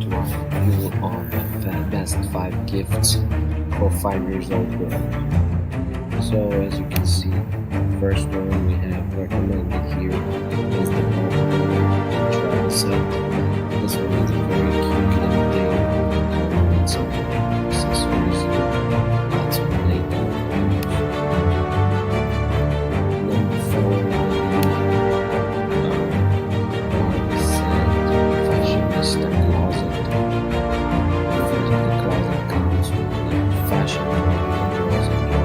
to a review of the best 5 gifts for 5 years old girls. So as you can see, first one we have recommended here is the Pokemon travel set. This one is a very cute little thing with some accessories, lots of playtime. Number 4 will be fashionista closet. First, the closet comes with the fashion girls enjoy.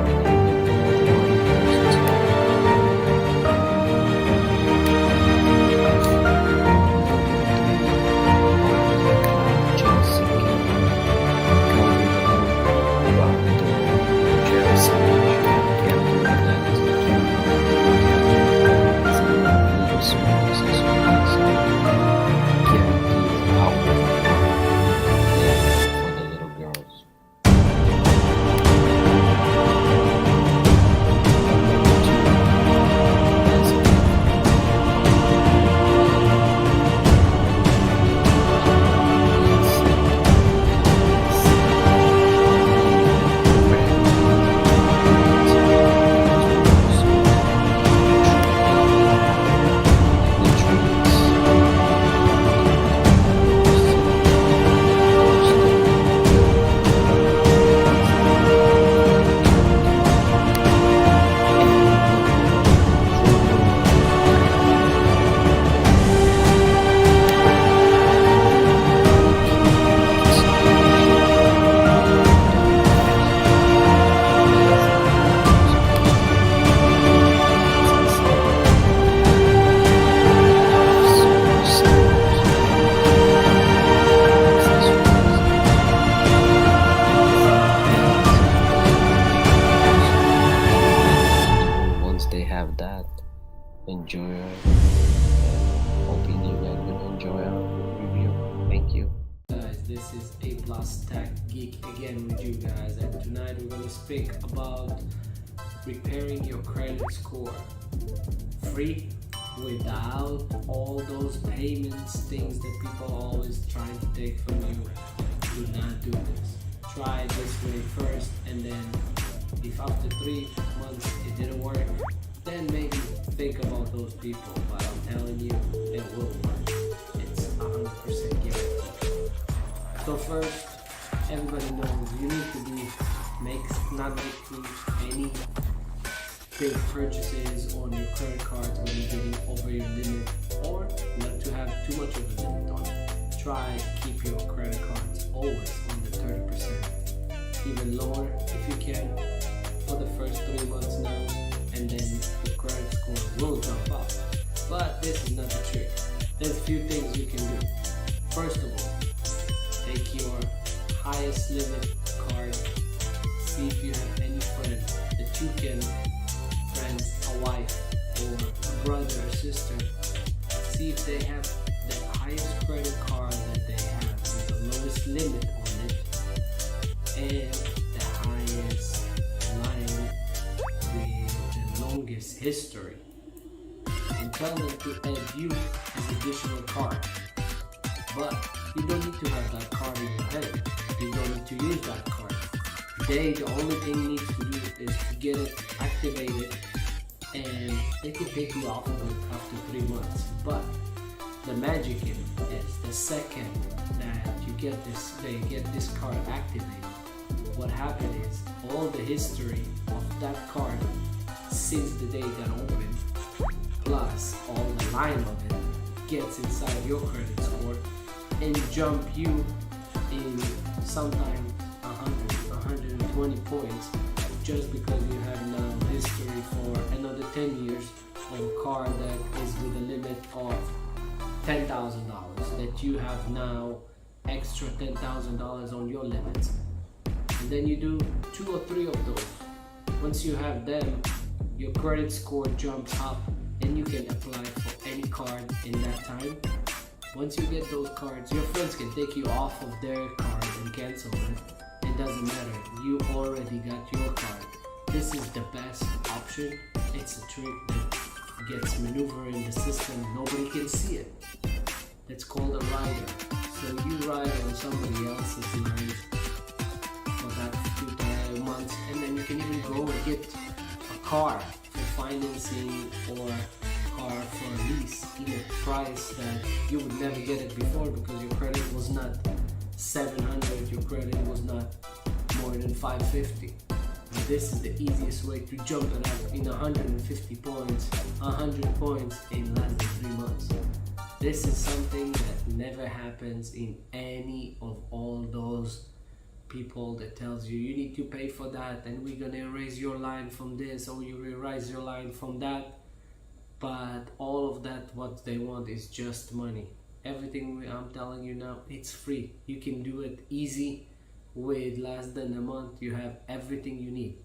They have that. Enjoy. Hoping you guys will enjoy our review. Thank you. Guys, this is A+ Tech Geek again with you guys, and tonight we're going to speak about repairing your credit score free without all those payments, things that people are always trying to take from you. Do not do this. Try it this way first, and then if after 3 months it didn't work, then maybe think about those people. But I'm telling you, it will work. It's 100% guaranteed. So first, everybody knows you need to be not making any big purchases on your credit cards when you're getting over your limit, or not to have too much of a limit on it. Try to keep your credit cards always under 30%, even lower if you can, for the first 3 months now, and then the credit score will jump up. But this is not the trick. There's a few things you can do. First of all, take your highest limit card. See if you have any friend that you can, friends, a wife, or a brother or sister. See if they have the highest credit card that they have with the lowest limit on it, and the highest line with the longest history, and tell them to add you as additional card. But you don't need to have that card in your hand. You don't need to use that card. The only thing you need to do is to get it activated, and they can take you off of it after 3 months. But the magic in it is the second that you get this, they get this card activated, what happened is all the history of that card since the day it got opened, plus all the line of it, gets inside your credit score and jump you in sometimes 100, 120 points, just because you have now history for another 10 years on a card that is with a limit of $10,000, that you have now extra $10,000 on your limits. And then you do 2 or 3 of those. Once you have them, your credit score jumps up and you can apply for any card in that time. Once you get those cards, your friends can take you off of their card and cancel it. It doesn't matter, you already got your card. This is the best option. It's a trick that gets maneuvered in the system, nobody can see it. It's called a rider. So you ride on somebody else's line for that few months, and then you can even go and get a car for financing or a car for a lease in a price that you would never get it before, because your credit was not 700, your credit was not more than 550. This is the easiest way to jump it up in 150 points, 100 points in less than 3 months. This is something that never happens in any of all those people that tells you you need to pay for that and we're gonna erase your line from this or you erase your line from that. But all of that, what they want is just money. Everything I'm telling you now, it's free. You can do it easy. With less than a month, you have everything you need.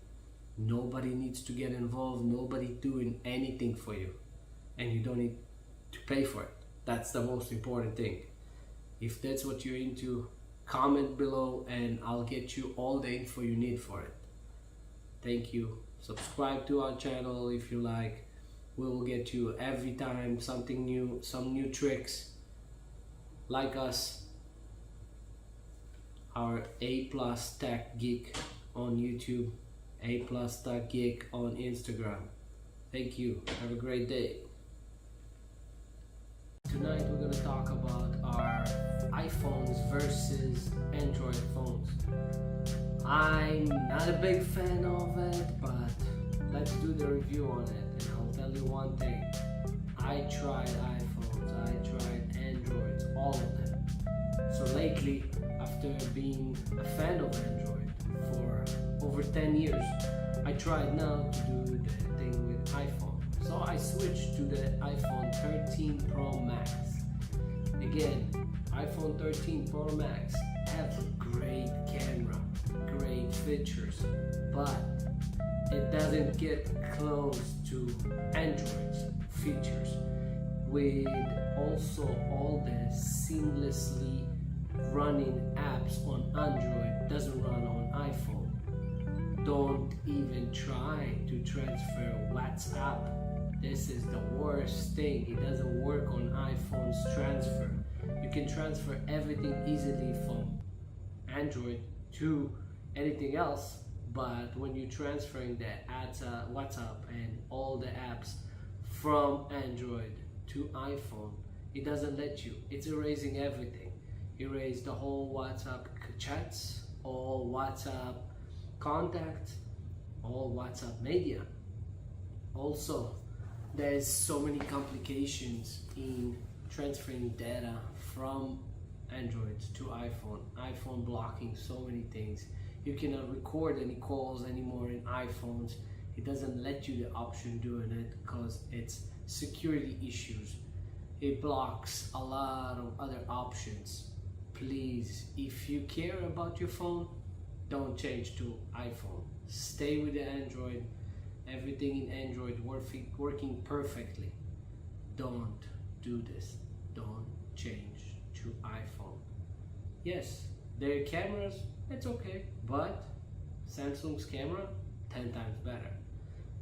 Nobody needs to get involved, nobody doing anything for you, and you don't need to pay for it. That's the most important thing. If that's what you're into, comment below and I'll get you all the info you need for it. Thank you. Subscribe to our channel if you like. We will get you every time something new, some new tricks. Like us, our A+ Tech Geek on YouTube, A+ Tech Geek on Instagram. Thank you. Have a great day. Tonight we're going to talk about our iPhones versus Android phones. I'm not a big fan of it, but let's do the review on it. And I'll tell you one thing. I tried iPhones, I tried Androids, all of them. So lately, after being a fan of Android for over 10 years, I tried now to do the thing with iPhone. So I switched to the iPhone 13 Pro Max. Again, iPhone 13 Pro Max has a great camera, great features, but it doesn't get close to Android's features, with also all the seamlessly running apps on Android doesn't run on iPhone. Don't even try to transfer WhatsApp. This is the worst thing. It doesn't work on iPhone's transfer. You can transfer everything easily from Android to anything else, but when you're transferring the WhatsApp and all the apps from Android to iPhone, it doesn't let you. It's erasing everything. Erase the whole WhatsApp chats, all WhatsApp contacts, all WhatsApp media. Also, there's so many complications in transferring data from Android to iPhone. iPhone blocking so many things. You cannot record any calls anymore in iPhones. It doesn't let you the option doing it because it's security issues. It blocks a lot of other options. Please, if you care about your phone, don't change to iPhone. Stay with the Android. Everything in Android working perfectly. Don't do this. Don't change to iPhone. Yes, their cameras, it's okay, but Samsung's camera, 10 times better.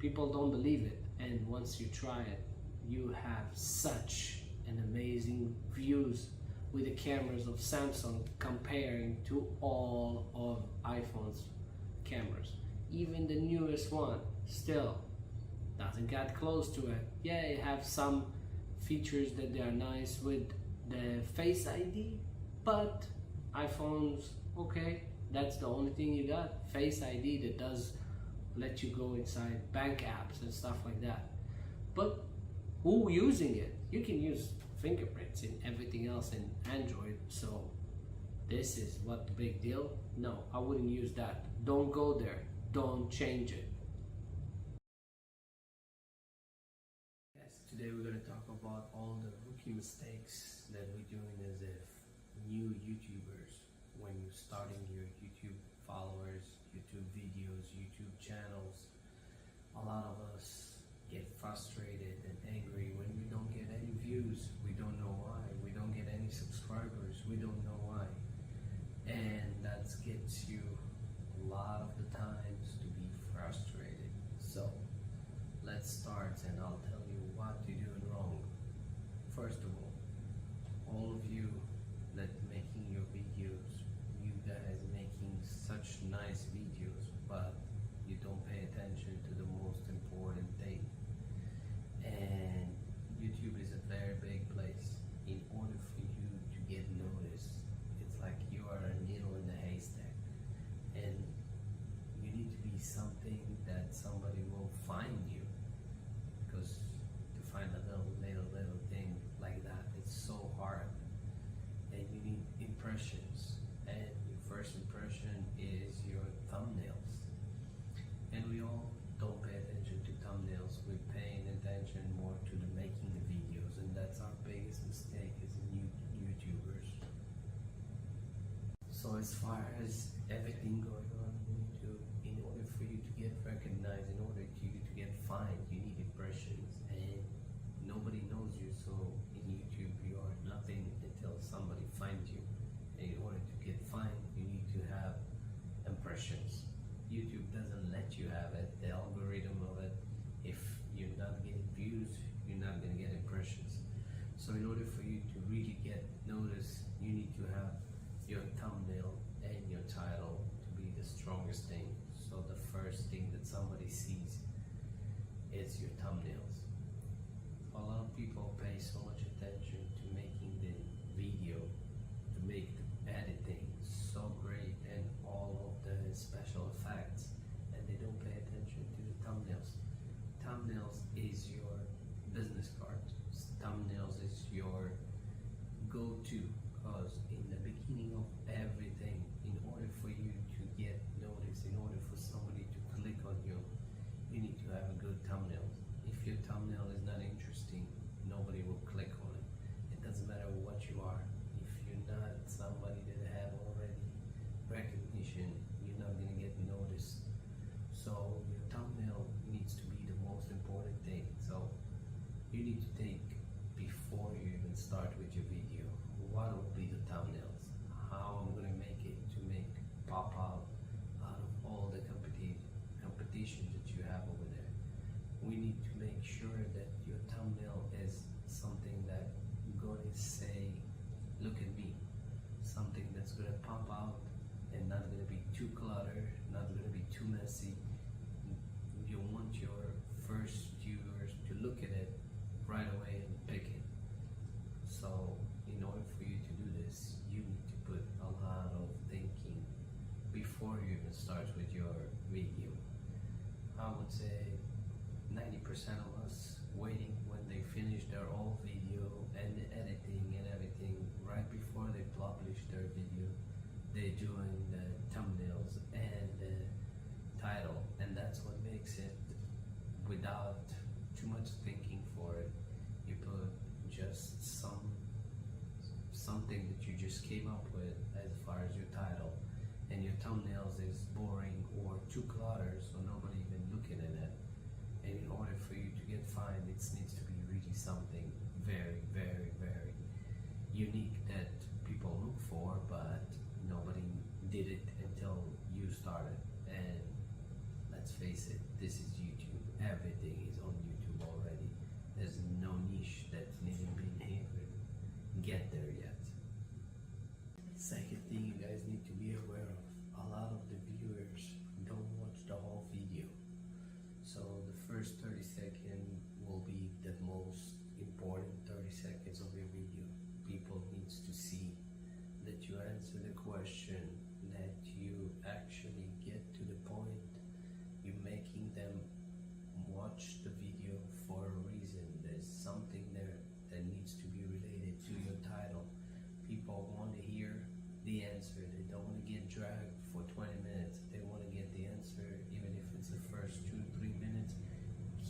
People don't believe it, and once you try it, you have such an amazing views with the cameras of Samsung comparing to all of iPhone's cameras. Even the newest one still doesn't get close to it. Yeah, it have some features that they are nice with the Face ID, but iPhone's okay. That's the only thing you got, Face ID, that does let you go inside bank apps and stuff like that. But who using it? You can use fingerprints and everything else in Android, so this is what the big deal? No, I wouldn't use that. Don't go there. Don't change it. Yes, today we're going to talk about all the rookie mistakes that we're doing as if new YouTubers when you're starting your YouTube followers, YouTube videos, YouTube channels. A lot of us get frustrated and angry when we don't get any views. We don't know why. We don't get any subscribers. We don't know why. And that gets you a lot of the times to be frustrated. So let's start and I'll tell you what you're doing wrong. First of all of you that make So as far as everything going on, you need to, in order for you to get recognized, in order for you to get fined, you need impressions, and nobody knows you. So in YouTube, you are nothing until somebody finds you. And in order to get fined, you need to have impressions. YouTube doesn't let you have it. The algorithm of it, if you're not getting views, you're not going to get impressions. So in order for you to really get noticed, you need to have your thumbnail and your title to be the strongest thing. So the first thing that somebody sees is your thumbnails. A lot of people pay so much attention to making the video, to make the editing so great and all of the special effects, and they don't pay attention to the thumbnails. Thumbnails is your business card. Thumbnails is your go-to, because in the beginning of everything, in order for you to get noticed, in order for somebody to click on you, you need to have a good thumbnail. If your thumbnail is not interesting, nobody will click on it. It doesn't matter what you are. If you're not somebody that have already recognition, you're not gonna get noticed. So your thumbnail needs to be the most important thing. So you need to think before you even start with your video, what will be the thumbnails? How I'm gonna make it to make pop out of all the competition that you have over there. We need to make sure that your thumbnail is something that gonna say, look at me. Something that's gonna pop out and not gonna be too cluttered, not gonna be too messy. You want your first viewers to look at it right away and pick it. So in order for you to do this, you need to put a lot of thinking before you even start with your video. I would say 90% of us waiting when they finish their whole video and the editing and everything right before they publish their video, they're doing the thumbnails and the title, and that's what makes it without too much thinking for it. You put just something that you just came up with as far as your title, and your thumbnails is boring or too cluttered, so nobody even looking at it. And in order for you to get fined, it needs to be really something very, very, very unique that people look for, but nobody did it until you started. And let's face it, this is YouTube. Everything is on YouTube already. There's no niche that's even been able to get there yet. Second thing you guys need to be aware of, a lot of the viewers don't watch the whole video. So the first 30 seconds will be the most important 30 seconds of your video. People needs to see that you answer the question, that you actually get to the point. You're making them watch the video for a reason. There's something there that needs to be related to your title. People want to hear the answer. They don't want to get dragged for 20 minutes. They want to get the answer, even if it's the first 2-3 minutes.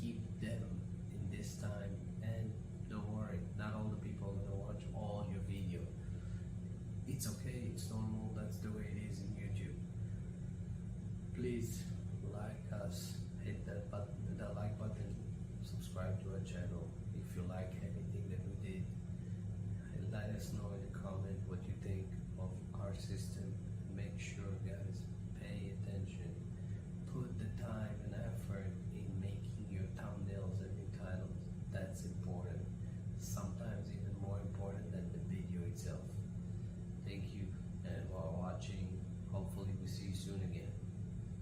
Keep them in this time, and don't worry, not all the people are gonna watch all your video. It's okay, it's normal, that's the way it is in YouTube. Please like us, hit that button, the like button, subscribe to our channel if you like anything that we did. And let us know in the comment what you think of our system